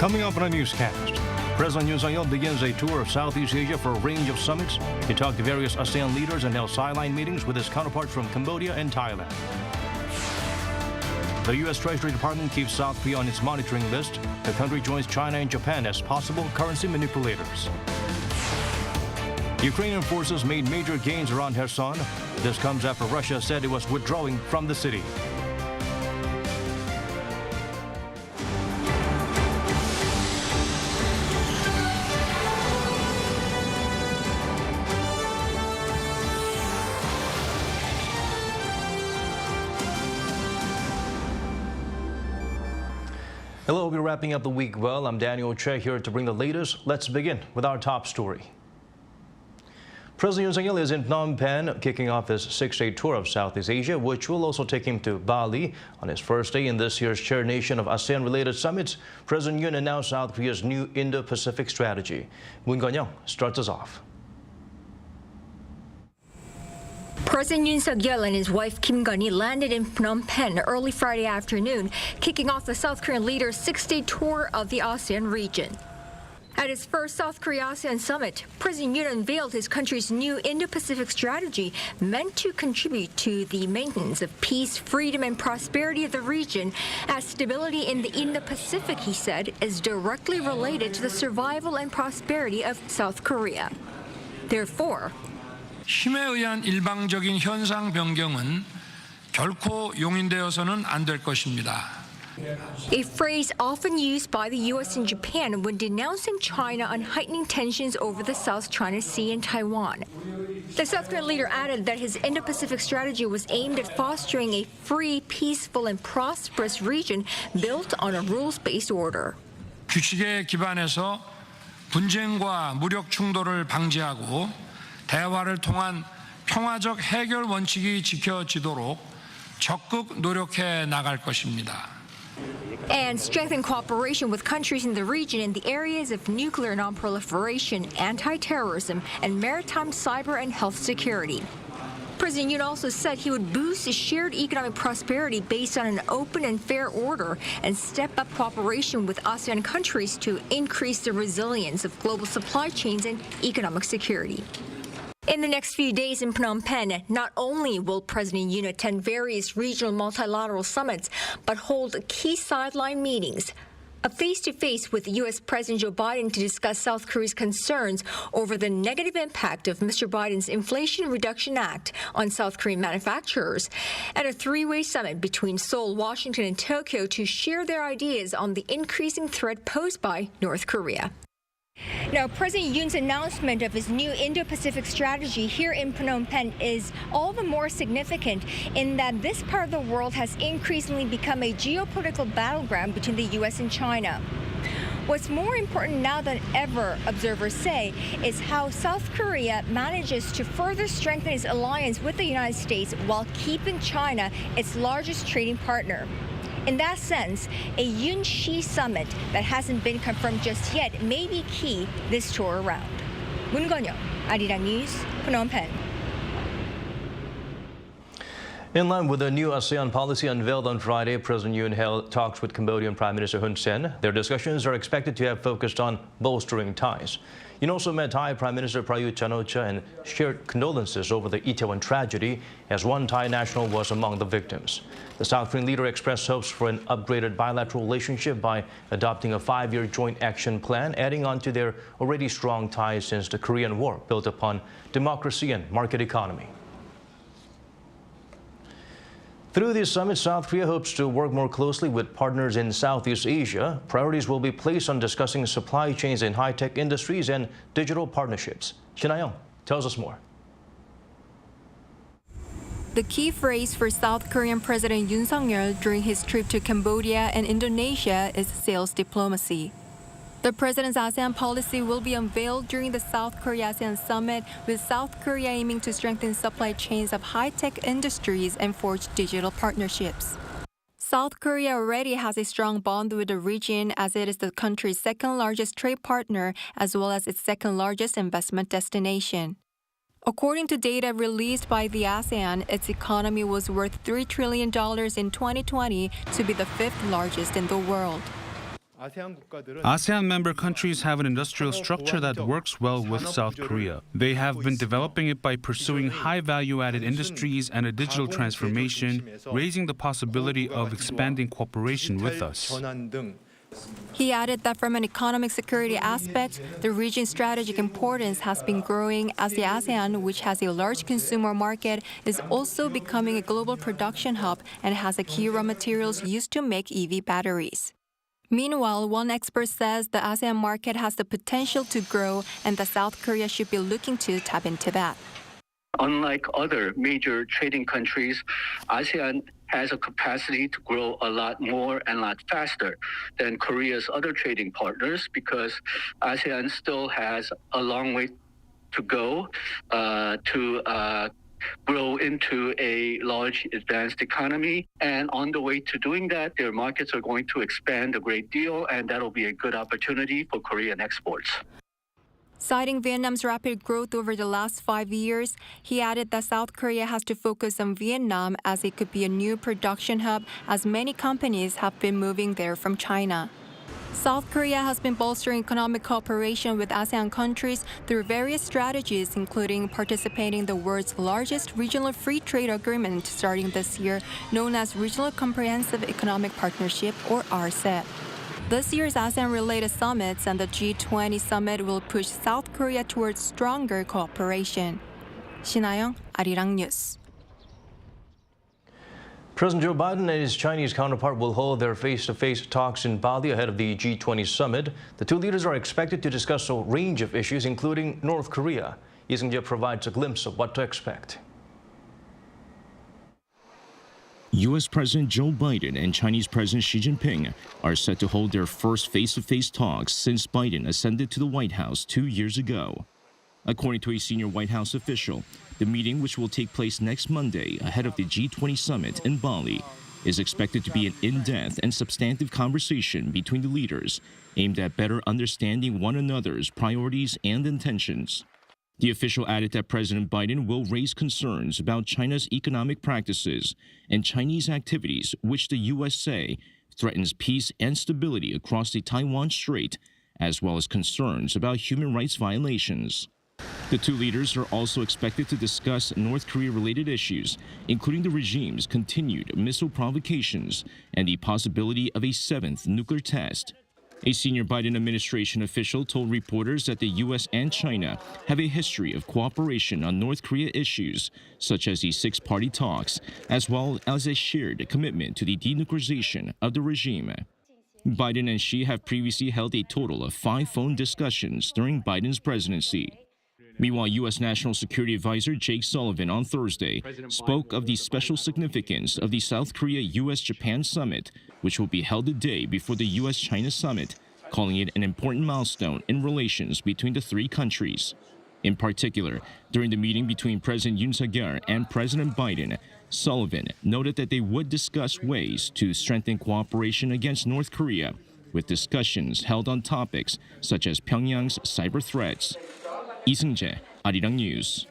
Coming up on a newscast, President Yoon begins a tour of Southeast Asia for a range of summits. He talked to various ASEAN leaders and held sideline meetings with his counterparts from Cambodia and Thailand. The U.S. Treasury Department keeps South Korea on its monitoring list. The country joins China and Japan as possible currency manipulators. Ukrainian forces made major gains around Kherson. This comes after Russia said it was withdrawing from the city. Hello, we're wrapping up the week well. I'm Daniel Che here to bring the latest. Let's begin with our top story. President Yoon is in Phnom Penh, kicking off his six-day tour of Southeast Asia, which will also take him to Bali. On his first day in this year's chair nation of ASEAN-related summits, President Yoon announced South Korea's new Indo-Pacific strategy. Moon Gon-young starts us off. President Yoon Suk-yeol and his wife Kim Gun-hee landed in Phnom Penh early Friday afternoon, kicking off the South Korean leader's six-day tour of the ASEAN region. At his first South Korea-ASEAN summit, President Yoon unveiled his country's new Indo-Pacific strategy meant to contribute to the maintenance of peace, freedom, and prosperity of the region, as stability in the Indo-Pacific, he said, is directly related to the survival and prosperity of South Korea. Therefore, 힘에 의한 일방적인 현상 변경은 결코 용인되어서는 안 될 것입니다. a phrase often used by the U.S. and Japan when denouncing China on heightening tensions over the South China Sea and Taiwan. The South Korean leader added that his Indo-Pacific strategy was aimed at fostering a free, peaceful, and prosperous region built on a rules-based order. 규칙에 기반해서 분쟁과 무력 충돌을 방지하고 대화를 통한 평화적 해결 원칙이 지켜지도록 적극 노력해 나갈 것입니다. And strengthen cooperation with countries in the region in the areas of nuclear non-proliferation, anti-terrorism, and maritime, cyber, and health security. President Yoon also said he would boost shared economic prosperity based on an open and fair order and step up cooperation with ASEAN countries to increase the resilience of global supply chains and economic security. In the next few days in Phnom Penh, not only will President Yoon attend various regional multilateral summits, but hold key sideline meetings. A face-to-face with U.S. President Joe Biden to discuss South Korea's concerns over the negative impact of Mr. Biden's Inflation Reduction Act on South Korean manufacturers, and a three-way summit between Seoul, Washington, and Tokyo to share their ideas on the increasing threat posed by North Korea. Now, President Yoon's announcement of his new Indo-Pacific strategy here in Phnom Penh is all the more significant in that this part of the world has increasingly become a geopolitical battleground between the U.S. and China. What's more important now than ever, observers say, is how South Korea manages to further strengthen its alliance with the United States while keeping China its largest trading partner. In that sense, a Yoon-Xi summit that hasn't been confirmed just yet may be key this tour around. Moon Gon-young, Arirang News, Phnom Penh. In line with the new ASEAN policy unveiled on Friday, President Yoon held talks with Cambodian Prime Minister Hun Sen. Their discussions are expected to have focused on bolstering ties. Yoon also met Thai Prime Minister Prayut Chan-o-cha and shared condolences over the Itaewon tragedy, as one Thai national was among the victims. The South Korean leader expressed hopes for an upgraded bilateral relationship by adopting a 5-year joint action plan, adding on to their already strong ties since the Korean War, built upon democracy and market economy. Through these summits, South Korea hopes to work more closely with partners in Southeast Asia. Priorities will be placed on discussing supply chains in high-tech industries and digital partnerships. Shin Ha-young tells us more. The key phrase for South Korean President Yoon Suk-yeol during his trip to Cambodia and Indonesia is sales diplomacy. The president's ASEAN policy will be unveiled during the South Korea-ASEAN summit, with South Korea aiming to strengthen supply chains of high-tech industries and forge digital partnerships. South Korea already has a strong bond with the region, as it is the country's second-largest trade partner as well as its second-largest investment destination. According to data released by the ASEAN, its economy was worth $3 trillion in 2020 to be the fifth largest in the world. ASEAN member countries have an industrial structure that works well with South Korea. They have been developing it by pursuing high value-added industries and a digital transformation, raising the possibility of expanding cooperation with us. He added that from an economic security aspect, the region's strategic importance has been growing as the ASEAN, which has a large consumer market, is also becoming a global production hub and has the key raw materials used to make EV batteries. Meanwhile, one expert says the ASEAN market has the potential to grow and that South Korea should be looking to tap into that. Unlike other major trading countries, ASEAN has a capacity to grow a lot more and a lot faster than Korea's other trading partners because ASEAN still has a long way to go to grow into a large advanced economy. And on the way to doing that, their markets are going to expand a great deal, and that'll be a good opportunity for Korean exports. Citing Vietnam's rapid growth over the last 5 years, he added that South Korea has to focus on Vietnam as it could be a new production hub as many companies have been moving there from China. South Korea has been bolstering economic cooperation with ASEAN countries through various strategies, including participating in the world's largest regional free trade agreement starting this year, known as Regional Comprehensive Economic Partnership, or RCEP. This year's ASEAN-related summits and the G20 summit will push South Korea towards stronger cooperation. 신하영, Arirang News. President Joe Biden and his Chinese counterpart will hold their face-to-face talks in Bali ahead of the G20 summit. The two leaders are expected to discuss a range of issues, including North Korea. Lee Seung-jae provides a glimpse of what to expect. U.S. President Joe Biden and Chinese President Xi Jinping are set to hold their first face-to-face talks since Biden ascended to the White House 2 years ago. According to a senior White House official, the meeting, which will take place next Monday ahead of the G20 summit in Bali, is expected to be an in-depth and substantive conversation between the leaders aimed at better understanding one another's priorities and intentions. The official added that President Biden will raise concerns about China's economic practices and Chinese activities, which the U.S. say threatens peace and stability across the Taiwan Strait, as well as concerns about human rights violations. The two leaders are also expected to discuss North Korea-related issues, including the regime's continued missile provocations and the possibility of a seventh nuclear test. A senior Biden administration official told reporters that the U.S. and China have a history of cooperation on North Korea issues, such as the six-party talks, as well as a shared commitment to the denuclearization of the regime. Biden and Xi have previously held a total of 5 phone discussions during Biden's presidency. Meanwhile, U.S. National Security Advisor Jake Sullivan on Thursday spoke of the special significance of the South Korea-U.S.-Japan summit, which will be held the day before the U.S.-China summit, calling it an important milestone in relations between the three countries. In particular, during the meeting between President Yoon and President Biden, Sullivan noted that they would discuss ways to strengthen cooperation against North Korea, with discussions held on topics such as Pyongyang's cyber threats. Lee Seung-jae, Arirang News.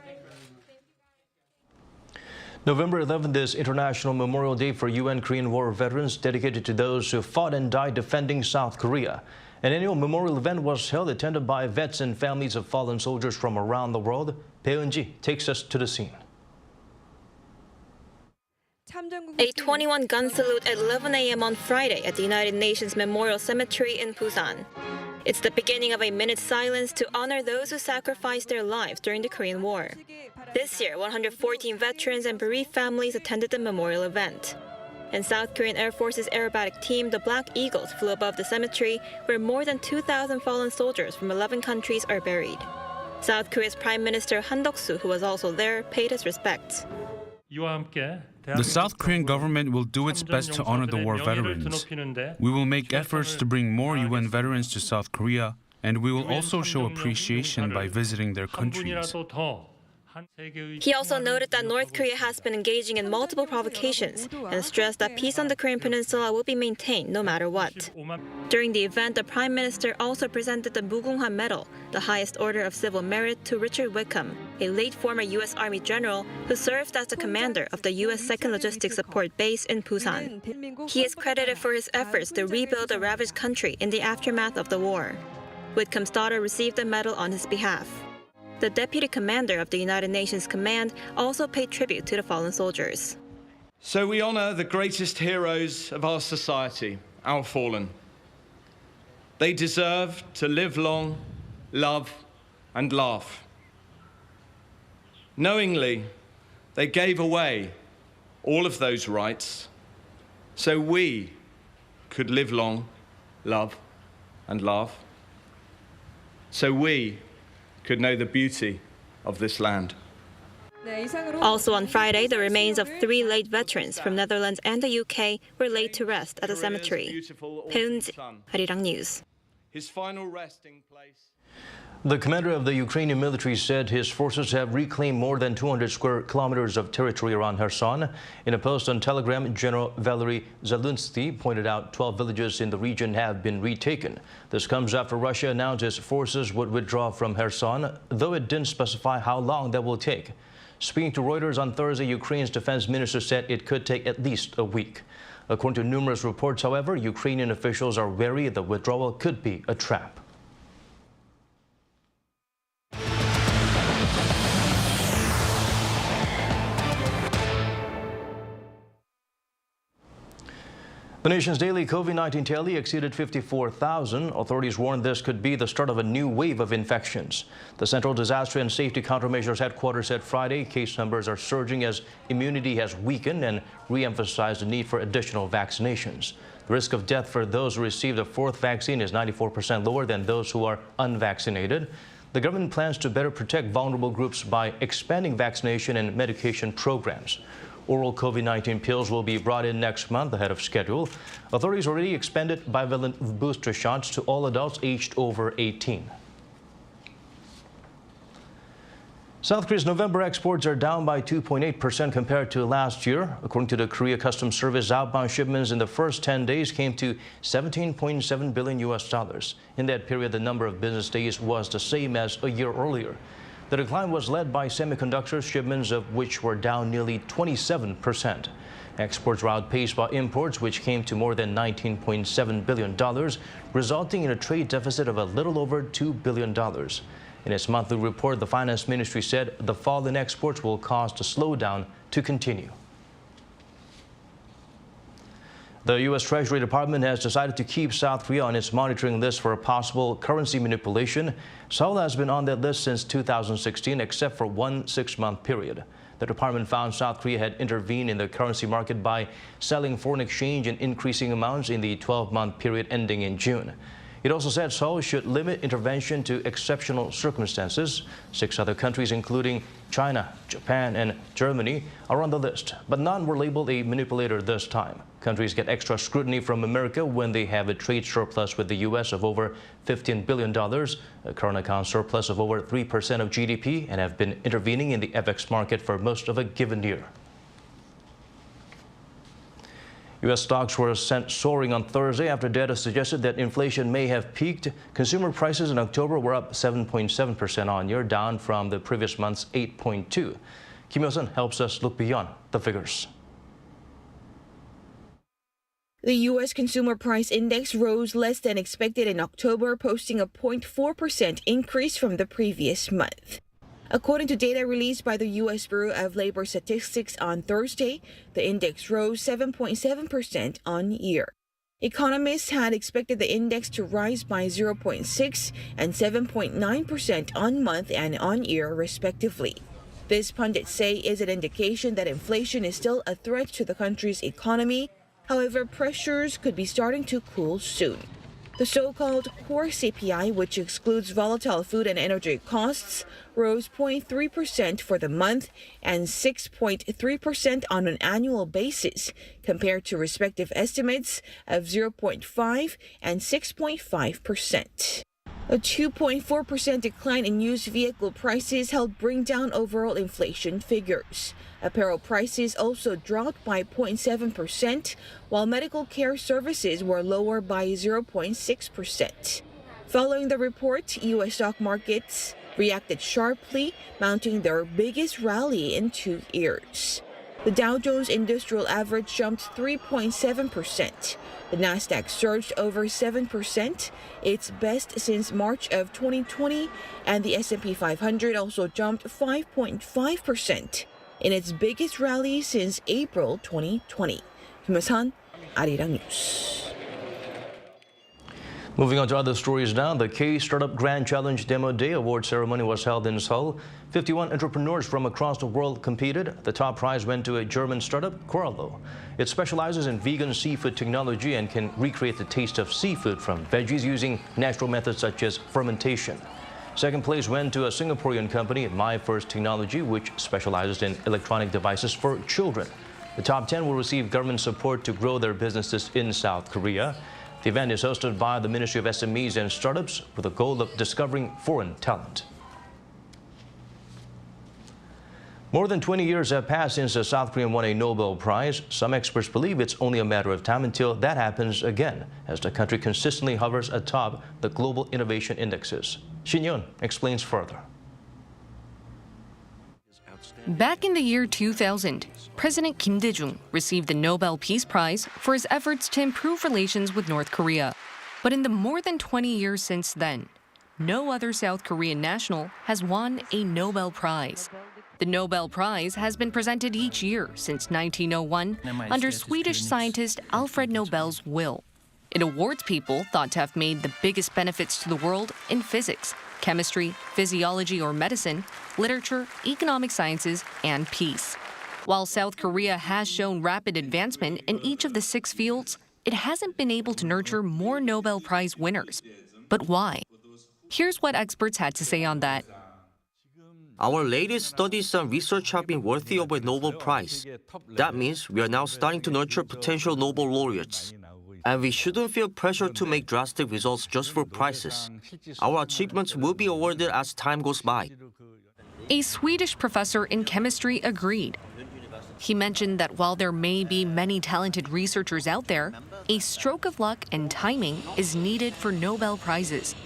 November 11th is International Memorial Day for UN Korean War veterans, dedicated to those who fought and died defending South Korea. An annual memorial event was held, attended by vets and families of fallen soldiers from around the world. Bae Eun-ji takes us to the scene. A 21-gun salute at 11 a.m. on Friday at the United Nations Memorial Cemetery in Busan. It's the beginning of a minute's silence to honor those who sacrificed their lives during the Korean War. This year, 114 veterans and bereaved families attended the memorial event. And South Korean Air Force's aerobatic team, the Black Eagles, flew above the cemetery, where more than 2,000 fallen soldiers from 11 countries are buried. South Korea's Prime Minister Han Duck-soo, who was also there, paid his respects. The South Korean government will do its best to honor the war veterans. We will make efforts to bring more UN veterans to South Korea, and we will also show appreciation by visiting their countries. He also noted that North Korea has been engaging in multiple provocations and stressed that peace on the Korean Peninsula will be maintained no matter what. During the event, the Prime Minister also presented the Mugunghwa Medal, the highest order of civil merit, to Richard Wickham, a late former U.S. Army general who served as the commander of the U.S. 2nd Logistics Support Base in Busan. He is credited for his efforts to rebuild a ravaged country in the aftermath of the war. Whitcomb's daughter received a medal on his behalf. The deputy commander of the United Nations Command also paid tribute to the fallen soldiers. So we honor the greatest heroes of our society, our fallen. They deserve to live long, love, and laugh. Knowingly, they gave away all of those rights so we could live long, love, and laugh, so we could know the beauty of this land. Also on Friday, the remains of 3 late veterans from Netherlands and the UK were laid to rest at a cemetery. Arirang News. His final resting place. The commander of the Ukrainian military said his forces have reclaimed more than 200 square kilometers of territory around Kherson. In a post on Telegram, General Valery Zaluzny pointed out 12 villages in the region have been retaken. This comes after Russia announced its forces would withdraw from Kherson, though it didn't specify how long that will take. Speaking to Reuters on Thursday, Ukraine's defense minister said it could take at least a week. According to numerous reports, however, Ukrainian officials are wary the withdrawal could be a trap. The nation's daily COVID-19 tally exceeded 54,000. Authorities warned this could be the start of a new wave of infections. The Central Disaster and Safety Countermeasures Headquarters said Friday case numbers are surging as immunity has weakened and re-emphasized the need for additional vaccinations. The risk of death for those who received a 4th vaccine is 94% lower than those who are unvaccinated. The government plans to better protect vulnerable groups by expanding vaccination and medication programs. Oral COVID-19 pills will be brought in next month ahead of schedule. Authorities already expanded bivalent booster shots to all adults aged over 18. South Korea's November exports are down by 2.8% compared to last year. According to the Korea Customs Service, outbound shipments in the first 10 days came to $17.7 billion. In that period, the number of business days was the same as a year earlier. The decline was led by semiconductor shipments, of which were down nearly 27%. Exports were outpaced by imports, which came to more than $19.7 billion, resulting in a trade deficit of a little over $2 billion. In its monthly report, the Finance Ministry said the fall in exports will cause the slowdown to continue. The U.S. Treasury Department has decided to keep South Korea on its monitoring list for possible currency manipulation. Seoul has been on that list since 2016, except for one 6-month period. The department found South Korea had intervened in the currency market by selling foreign exchange in increasing amounts in the 12-month period ending in June. It also said Seoul should limit intervention to exceptional circumstances. 6 other countries, including China, Japan, and Germany, are on the list, but none were labeled a manipulator this time. Countries get extra scrutiny from America when they have a trade surplus with the U.S. of over $15 billion, a current account surplus of over 3% of GDP, and have been intervening in the FX market for most of a given year. U.S. stocks were sent soaring on Thursday after data suggested that inflation may have peaked. Consumer prices in October were up 7.7% on-year, down from the previous month's 8.2%. Kim Hyo-sun helps us look beyond the figures. The U.S. Consumer Price Index rose less than expected in October, posting a 0.4% increase from the previous month. According to data released by the U.S. Bureau of Labor Statistics on Thursday, the index rose 7.7% on-year. Economists had expected the index to rise by 0.6% and 7.9% on-month and on-year, respectively. This, pundits say, is an indication that inflation is still a threat to the country's economy. However, pressures could be starting to cool soon. The so-called core CPI, which excludes volatile food and energy costs, rose 0.3% for the month and 6.3% on an annual basis, compared to respective estimates of 0.5% and 6.5%. A 2.4% decline in used vehicle prices helped bring down overall inflation figures. Apparel prices also dropped by 0.7%, while medical care services were lower by 0.6%. Following the report, U.S. stock markets reacted sharply, mounting their biggest rally in 2 years. The Dow Jones Industrial Average jumped 3.7%. The Nasdaq surged over 7%, its best since March of 2020, and the S&P 500 also jumped 5.5% in its biggest rally since April 2020. Busan, Arirang News. Moving on to other stories now, the K-Startup Grand Challenge Demo Day award ceremony was held in Seoul. 51 entrepreneurs from across the world competed. The top prize went to a German startup, Koralo. It specializes in vegan seafood technology and can recreate the taste of seafood from veggies using natural methods such as fermentation. Second place went to a Singaporean company, My First Technology, which specializes in electronic devices for children. The top 10 will receive government support to grow their businesses in South Korea. The event is hosted by the Ministry of SMEs and Startups with the goal of discovering foreign talent. More than 20 years have passed since the South Korean won a Nobel Prize. Some experts believe it's only a matter of time until that happens again, as the country consistently hovers atop the global innovation indexes. Shin Yeon explains further. Back in the year 2000, President Kim Dae-jung received the Nobel Peace Prize for his efforts to improve relations with North Korea. But in the more than 20 years since then, no other South Korean national has won a Nobel Prize. The Nobel Prize has been presented each year since 1901 under Swedish scientist Alfred Nobel's will. It awards people thought to have made the biggest benefits to the world in physics, chemistry, physiology or medicine, literature, economic sciences, and peace. While South Korea has shown rapid advancement in each of the 6 fields, it hasn't been able to nurture more Nobel Prize winners. But why? Here's what experts had to say on that. Our latest studies and research have been worthy of a Nobel Prize. That means we are now starting to nurture potential Nobel laureates. And we shouldn't feel pressure to make drastic results just for prizes. Our achievements will be awarded as time goes by. A Swedish professor in chemistry agreed. He mentioned that while there may be many talented researchers out there, a stroke of luck and timing is needed for Nobel Prizes.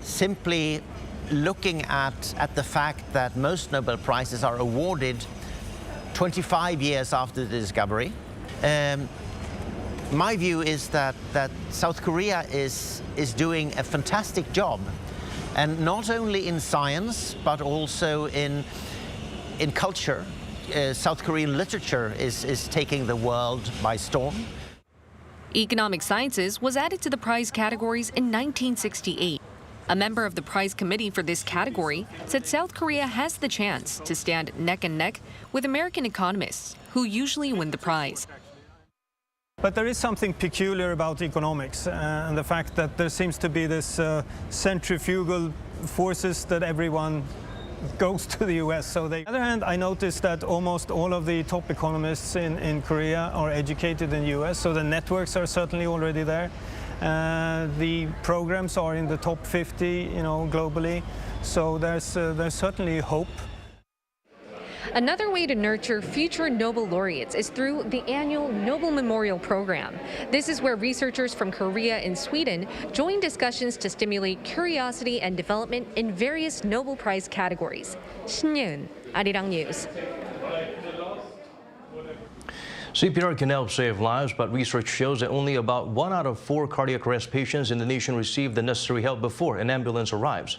Simply looking at the fact that most Nobel Prizes are awarded 25 years after the discovery, my view is that South Korea is doing a fantastic job, and not only in science but also in culture. South Korean literature is taking the world by storm. Economic Sciences was added to the prize categories in 1968. A member of the prize committee for this category said South Korea has the chance to stand neck and neck with American economists, who usually win the prize. But there is something peculiar about economics and the fact that there seems to be this centrifugal forces that everyone goes to the US. So on the other hand, I noticed that almost all of the top economists in Korea are educated in the US, so the networks are certainly already there. The programs are in the top 50, globally. So there's certainly hope. Another way to nurture future Nobel laureates is through the annual Nobel Memorial Program. This is where researchers from Korea and Sweden join discussions to stimulate curiosity and development in various Nobel Prize categories. Shin Yeon, Arirang News. CPR can help save lives, but research shows that only about 1 out of 4 cardiac arrest patients in the nation receive the necessary help before an ambulance arrives.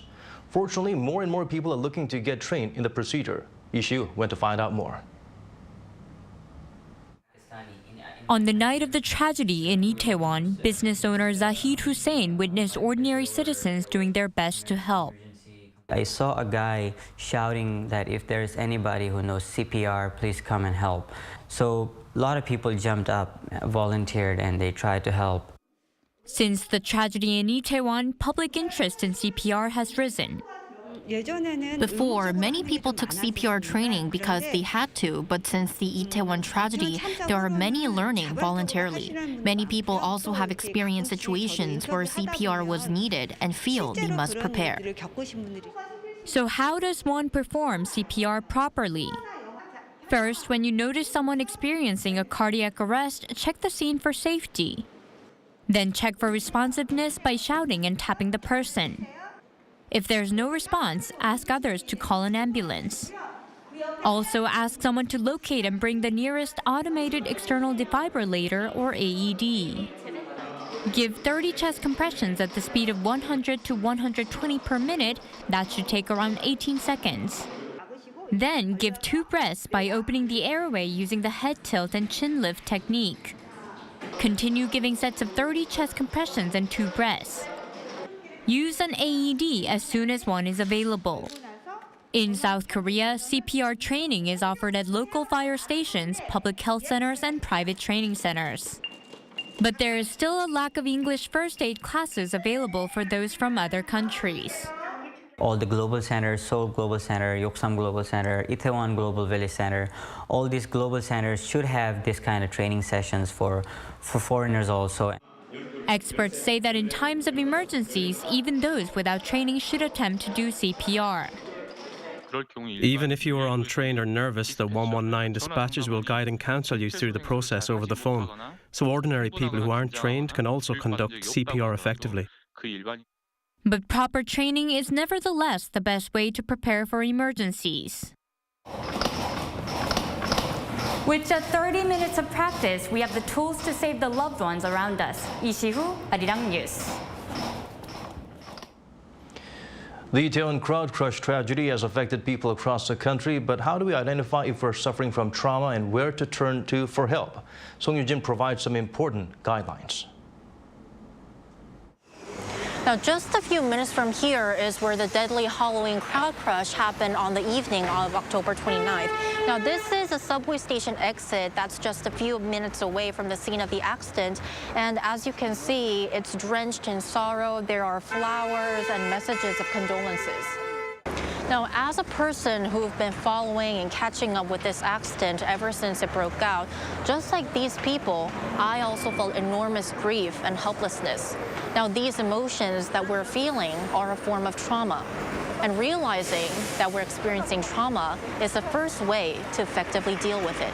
Fortunately, more and more people are looking to get trained in the procedure. Ishu went to find out more. On the night of the tragedy in Itaewon, business owner Zahid Hussein witnessed ordinary citizens doing their best to help. I saw a guy shouting that if there's anybody who knows CPR, please come and help. So a lot of people jumped up, volunteered, and they tried to help. Since the tragedy in Itaewon, public interest in CPR has risen. Before, many people took CPR training because they had to, but since the Itaewon tragedy, there are many learning voluntarily. Many people also have experienced situations where CPR was needed and feel they must prepare. So how does one perform CPR properly? First, when you notice someone experiencing a cardiac arrest, check the scene for safety. Then check for responsiveness by shouting and tapping the person. If there's no response, ask others to call an ambulance. Also, ask someone to locate and bring the nearest automated external defibrillator or AED. Give 30 chest compressions at the speed of 100 to 120 per minute. That should take around 18 seconds. Then give 2 breaths by opening the airway using the head tilt and chin lift technique. Continue giving sets of 30 chest compressions and 2 breaths. Use an AED as soon as one is available. In South Korea, CPR training is offered at local fire stations, public health centers, and private training centers. But there is still a lack of English first aid classes available for those from other countries. All the global centers, Seoul Global Center, Yoksam Global Center, Itaewon Global Village Center, all these global centers should have this kind of training sessions for foreigners also. Experts say that in times of emergencies, even those without training should attempt to do CPR. Even if you are untrained or nervous, the 119 dispatchers will guide and counsel you through the process over the phone. So ordinary people who aren't trained can also conduct CPR effectively. But proper training is nevertheless the best way to prepare for emergencies. With just 30 minutes of practice, we have the tools to save the loved ones around us. 이시후, Arirang News. The Itaewon crowd crush tragedy has affected people across the country, but how do we identify if we're suffering from trauma and where to turn to for help? Song Yoo-jin provides some important guidelines. Now, just a few minutes from here is where the deadly Halloween crowd crush happened on the evening of October 29th. Now, this is a subway station exit that's just a few minutes away from the scene of the accident. And as you can see, it's drenched in sorrow. There are flowers and messages of condolences. Now, as a person who've been following and catching up with this accident ever since it broke out, just like these people, I also felt enormous grief and helplessness. Now, these emotions that we're feeling are a form of trauma. And realizing that we're experiencing trauma is the first way to effectively deal with it.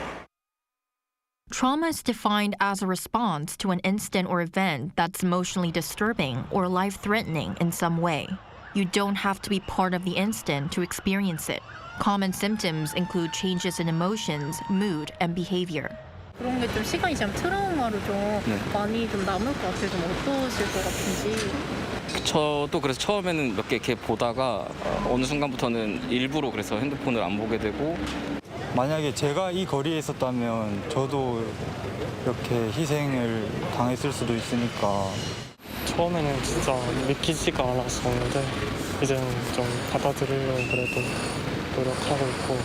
Trauma is defined as a response to an incident or event that's emotionally disturbing or life-threatening in some way. You don't have to be part of the incident to experience it. Common symptoms include changes in emotions, mood, and behavior. 그런 게 좀 시간이 지나면 트라우마로 좀 많이 좀 남을 것 같아서 좀 어떠실 것 같은지. 저도 그래서 처음에는 몇 개 이렇게 보다가 어느 순간부터는 일부러 그래서 핸드폰을 안 보게 되고. 만약에 제가 이 거리에 있었다면 저도 이렇게 희생을 당했을 수도 있으니까. 처음에는 진짜 믿기지가 않았었는데 이제는 좀 받아들이려고 그래도 노력하고 있고.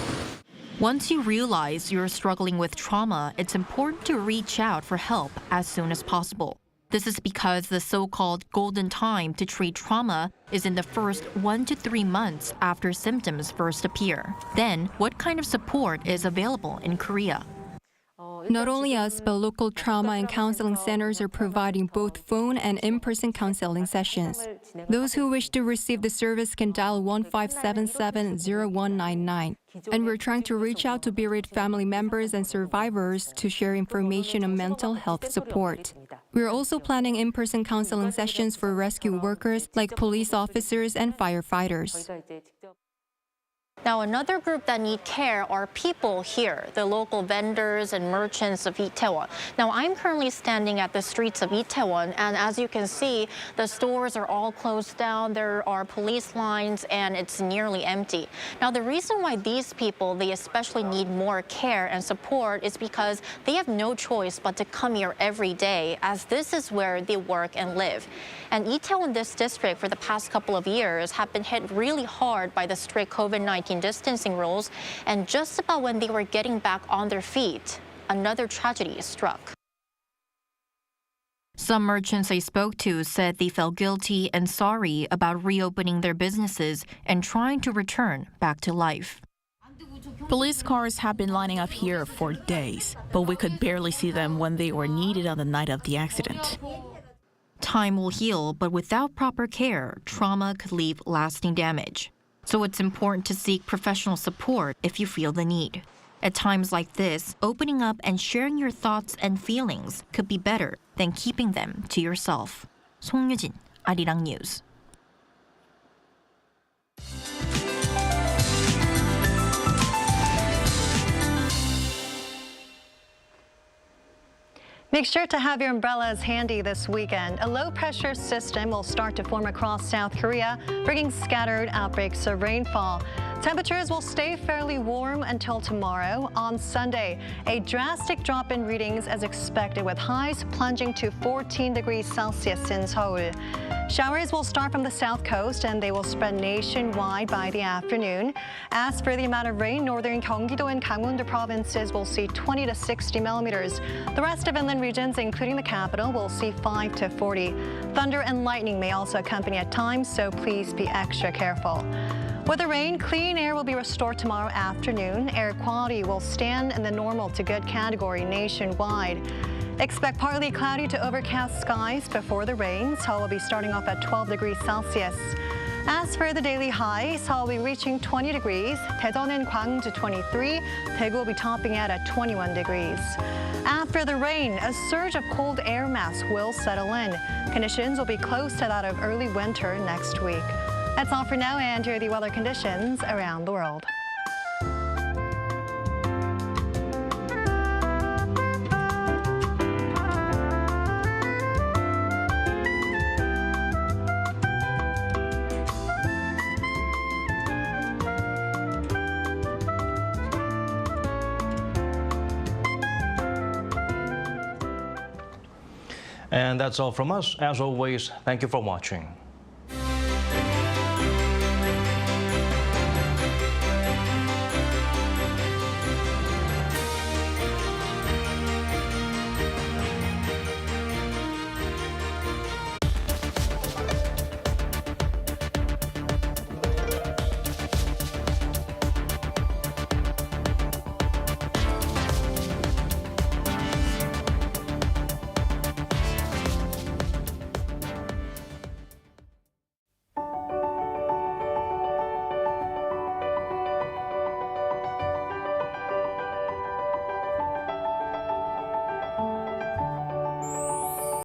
Once you realize you're struggling with trauma, it's important to reach out for help as soon as possible. This is because the so-called golden time to treat trauma is in the first 1 to 3 months after symptoms first appear. Then, what kind of support is available in Korea? Not only us, but local trauma and counseling centers are providing both phone and in-person counseling sessions. Those who wish to receive the service can dial 1577-0199. And we're trying to reach out to bereaved family members and survivors to share information on mental health support. We're also planning in-person counseling sessions for rescue workers like police officers and firefighters. Now, another group that need care are people here, the local vendors and merchants of Itaewon. Now, I'm currently standing at the streets of Itaewon, and as you can see, the stores are all closed down, there are police lines, and it's nearly empty. Now, the reason why these people, they especially need more care and support is because they have no choice but to come here every day, as this is where they work and live. And Itaewon, this district, for the past couple of years, have been hit really hard by the strict COVID-19 distancing rules, and just about when they were getting back on their feet, another tragedy struck. Some merchants I spoke to said they felt guilty and sorry about reopening their businesses and trying to return back to life. Police cars have been lining up here for days, but we could barely see them when they were needed on the night of the accident. Time will heal, but without proper care, trauma could leave lasting damage. So it's important to seek professional support if you feel the need. At times like this, opening up and sharing your thoughts and feelings could be better than keeping them to yourself. Song Yoo-jin, Arirang News. Make sure to have your umbrellas handy this weekend. A low-pressure system will start to form across South Korea, bringing scattered outbreaks of rainfall. Temperatures will stay fairly warm until tomorrow. On Sunday, a drastic drop in readings as expected, with highs plunging to 14 degrees Celsius in Seoul. Showers will start from the south coast and they will spread nationwide by the afternoon. As for the amount of rain, northern Gyeonggi-do and Gangwon-do provinces will see 20 to 60 millimeters. The rest of inland regions, including the capital, will see 5 to 40. Thunder and lightning may also accompany at times, so please be extra careful. With the rain, clean air will be restored tomorrow afternoon. Air quality will stand in the normal to good category nationwide. Expect partly cloudy to overcast skies before the rain. Seoul will be starting off at 12 degrees Celsius. As for the daily high, Seoul will be reaching 20 degrees, Daejeon and Gwangju 23, Daegu will be topping out at 21 degrees. After the rain, a surge of cold air mass will settle in. Conditions will be close to that of early winter next week. That's all for now, and here are the weather conditions around the world. And that's all from us. As always, thank you for watching.